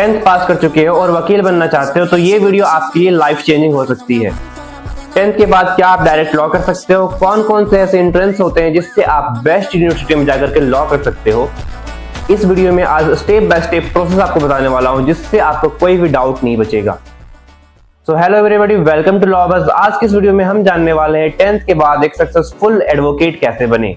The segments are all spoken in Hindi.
10th पास कर चुके हो और वकील बनना चाहते हो तो ये वीडियो आपके लिए लाइफ चेंजिंग हो सकती है। 10th के बाद क्या आप डायरेक्ट लॉ कर सकते हो, कौन कौन से ऐसे एंट्रेंस होते हैं जिससे आप बेस्ट यूनिवर्सिटी में जाकर के लॉ कर सकते हो, इस वीडियो में आज स्टेप बाय स्टेप प्रोसेस आपको बताने वाला हूं जिससे आपको कोई भी डाउट नहीं बचेगा। So hello everybody, welcome to Law Buzz. आज की इस वीडियो में हम जानने वाले हैं 10th के बाद एक सक्सेसफुल एडवोकेट कैसे बने।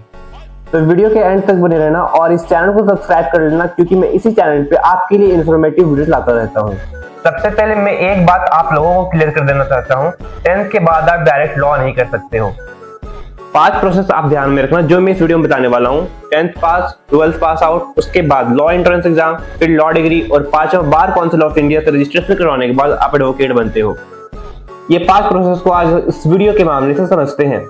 तो वीडियो के एंड तक बने रहना और इस चैनल को सब्सक्राइब कर लेना क्योंकि मैं इसी चैनल पे आपके लिए इंफॉर्मेटिव वीडियोस लाता रहता हूँ। सबसे पहले मैं एक बात आप लोगों को क्लियर कर देना चाहता हूँ, 10th के बाद आप डायरेक्ट लॉ नहीं कर सकते हो। 5 प्रोसेस आप ध्यान में रखना जो मैं इस वीडियो में बताने वाला हूँ। 10th पास, 12th पास आउट, उसके बाद लॉ एंट्रेंस एग्जाम, फिर लॉ डिग्री और 5वां बार काउंसिल ऑफ इंडिया से रजिस्ट्रेशन करवाने के बाद आप एडवोकेट बनते हो। ये 5 प्रोसेस को आज इस वीडियो के मामले से समझते हैं।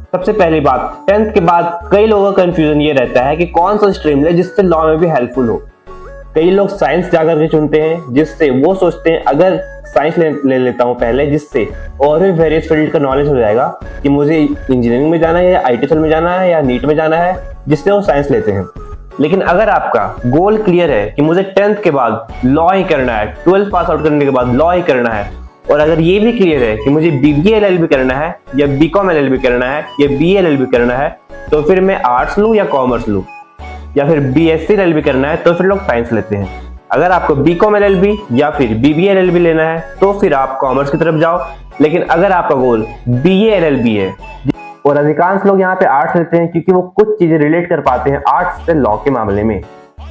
सबसे पहली बात, 10th के बाद कई लोगों का कंफ्यूजन ये रहता है कि कौन सा स्ट्रीम ले जिससे लॉ में भी हेल्पफुल हो। कई लोग साइंस जाकर के चुनते हैं जिससे वो सोचते हैं अगर साइंस ले लेता हूँ पहले जिससे और भी वेरियस फील्ड का नॉलेज हो जाएगा कि मुझे इंजीनियरिंग में जाना है या आईटी में जाना है या नीट में जाना है, जिससे वो साइंस लेते हैं। लेकिन अगर आपका गोल क्लियर है कि मुझे 10th के बाद लॉ ही करना है, 12th पास आउट करने के बाद लॉ ही करना है, और अगर ये भी क्लियर है कि मुझे बीबीए एलएलबी करना है या बीकॉम एलएलबी करना है या बीए एलएलबी करना है, तो फिर मैं आर्ट्स लूं या कॉमर्स लूं, या फिर बीएससी एलएलबी करना है तो फिर लोग साइंस लेते हैं। अगर आपको बीकॉम एलएलबी या फिर बीबीए एलएलबी लेना है तो फिर आप कॉमर्स की तरफ जाओ। लेकिन अगर आपका गोल बीए एलएलबी है, और अधिकांश लोग यहाँ पे आर्ट्स लेते हैं क्योंकि वो कुछ चीजें रिलेट कर पाते हैं आर्ट्स से लॉ के मामले में।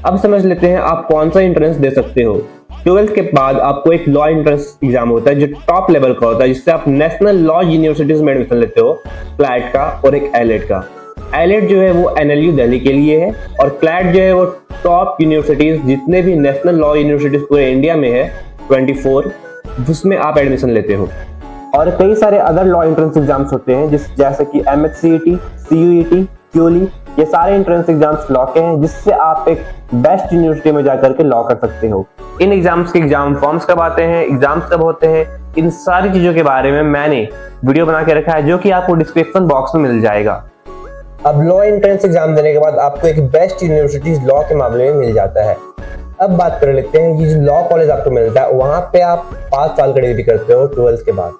अब समझ लेते हैं आप कौन सा एंट्रेंस दे सकते हो। 12th के बाद आपको एक लॉ एंट्रेंस एग्जाम होता है जो टॉप लेवल का होता है, जिससे आप नेशनल लॉ यूनिवर्सिटीज में एडमिशन लेते हो, क्लैट का और एक एलेट का। एलेट जो है वो एनएलयू दिल्ली के लिए है और क्लैट जो है वो टॉप यूनिवर्सिटीज जितने भी नेशनल लॉ यूनिवर्सिटीज पूरे इंडिया में है 24, जिसमें आप एडमिशन लेते हो। और कई सारे अदर लॉ एंट्रेंस एग्जाम्स होते हैं जैसे कि एमएचसीईटी, सीयूईटी, क्यूली, ये सारे एंट्रेंस एग्जाम्स लॉ के हैं जिससे आप एक बेस्ट यूनिवर्सिटी में जाकर के लॉ कर सकते हो। इन एग्जाम्स के एग्जाम फॉर्म्स कब आते हैं, एग्जाम्स कब होते हैं, इन सारी चीजों के बारे में मैंने वीडियो बना के रखा है जो कि आपको डिस्क्रिप्शन बॉक्स में मिल जाएगा। अब लॉ एंट्रेंस एग्जाम देने के बाद आपको एक बेस्ट यूनिवर्सिटी लॉ के मामले में मिल जाता है। अब बात कर लेते हैं ये जो लॉ कॉलेज आपको मिलता है वहां पे आप 5 साल का डिग्री करते हो 12th के बाद।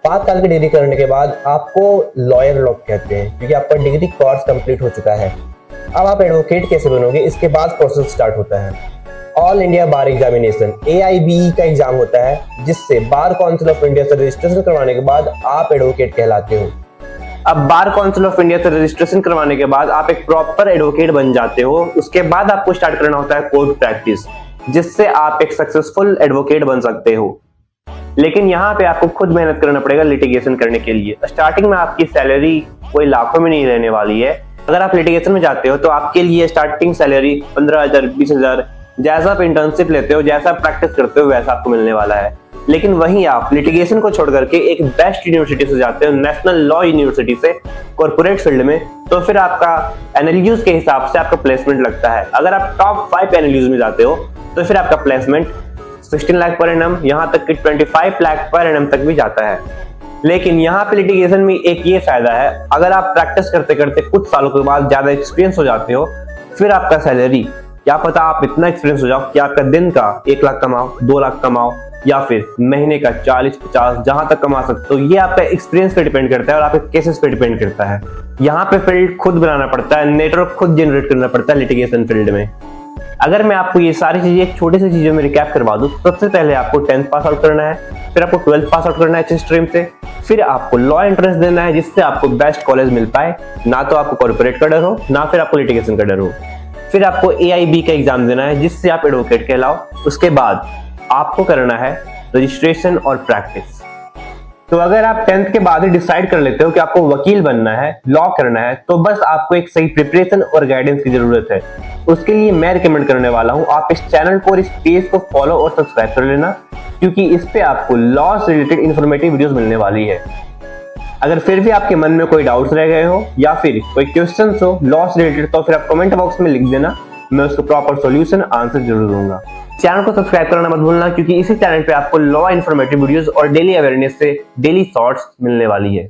5 साल की डिग्री करने के बाद आपको लॉयर लॉ कहते हैं क्योंकि आपका डिग्री कोर्स कंप्लीट हो चुका है। अब आप एडवोकेट कैसे बनोगे, इसके बाद प्रोसेस स्टार्ट होता है। ऑल इंडिया बार एग्जामिनेशन AIBE का एग्जाम होता है जिससे बार काउंसिल ऑफ इंडिया से रजिस्ट्रेशन करवाने के बाद आप एडवोकेट कहलाते हो। अब बार काउंसिल ऑफ इंडिया से रजिस्ट्रेशन करवाने के बाद आप एक प्रॉपर एडवोकेट बन जाते हो। उसके बाद आपको स्टार्ट करना होता है कोर्ट प्रैक्टिस, जिससे आप एक सक्सेसफुल एडवोकेट बन सकते हो। लेकिन यहाँ पे आपको खुद मेहनत करना पड़ेगा लिटिगेशन करने के लिए। स्टार्टिंग में आपकी सैलरी कोई लाखों में नहीं रहने वाली है। अगर आप लिटिगेशन में जाते हो तो आपके लिए स्टार्टिंग सैलरी 15,000, 20,000, जैसा आप इंटर्नशिप लेते हो, जैसा आप प्रैक्टिस करते हो वैसा आपको मिलने वाला है। लेकिन वहीं आप लिटिगेशन को छोड़ करके एक बेस्ट यूनिवर्सिटी से जाते हो, नेशनल लॉ यूनिवर्सिटी से कॉर्पोरेट फील्ड में, तो फिर आपका एनएलयूज के हिसाब से आपका प्लेसमेंट लगता है। अगर आप टॉप 5 एनएलयूज में जाते हो तो फिर आपका प्लेसमेंट 16 लाख पर एनम, यहाँ तक कि 25 लाख पर एनम तक भी जाता है। लेकिन यहाँ पे लिटिगेशन में एक ये फायदा है, अगर आप प्रैक्टिस करते करते कुछ सालों के बाद ज्यादा एक्सपीरियंस हो जाते हो, फिर आपका सैलरी, क्या पता आप इतना एक्सपीरियंस हो जाओ कि आपका दिन का 1 लाख कमाओ, 2 लाख कमाओ, या फिर महीने का 40-50 जहां तक कमा सकते हो। ये आपका एक्सपीरियंस पे डिपेंड करता है और आपके केसेस पे डिपेंड करता है। यहाँ पे फील्ड खुद बनाना पड़ता है, नेटवर्क खुद जनरेट करना पड़ता है लिटिगेशन फील्ड में। अगर मैं आपको ये सारी चीजें एक छोटी सी चीजों में रिकैप करवा दूं, सबसे पहले आपको 10th पास आउट करना है, फिर आपको 12th पास आउट करना है अच्छे स्ट्रीम से, फिर आपको लॉ एंट्रेंस देना है जिससे आपको बेस्ट कॉलेज मिल पाए, ना तो आपको कॉर्पोरेट का डर हो ना फिर आपको लिटिगेशन का डर हो। फिर आपको AIB का एग्जाम देना है जिससे आप एडवोकेट कहलाओ। उसके बाद आपको करना है रजिस्ट्रेशन और प्रैक्टिस। तो अगर आप 10th के बाद ही डिसाइड कर लेते हो कि आपको वकील बनना है, लॉ करना है, तो बस आपको एक सही प्रिपरेशन और गाइडेंस की जरूरत है। उसके लिए मैं रिकमेंड करने वाला हूं आप इस चैनल को और इस पेज को फॉलो और सब्सक्राइब कर लेना, क्योंकि इस पे आपको लॉ से रिलेटेड इंफॉर्मेटिव वीडियोस मिलने वाली है। अगर फिर भी आपके मन में कोई डाउट्स रह गए हो या फिर कोई क्वेश्चंस हो लॉ से रिलेटेड, तो फिर आप कमेंट बॉक्स में लिख देना, मैं उसको प्रॉपर सॉल्यूशन आंसर जरूर दूंगा। चैनल को सब्सक्राइब करना मत भूलना क्योंकि इसी चैनल पे आपको लॉ इन्फॉर्मेटिव वीडियोस और डेली अवेयरनेस से डेली थॉट्स मिलने वाली है।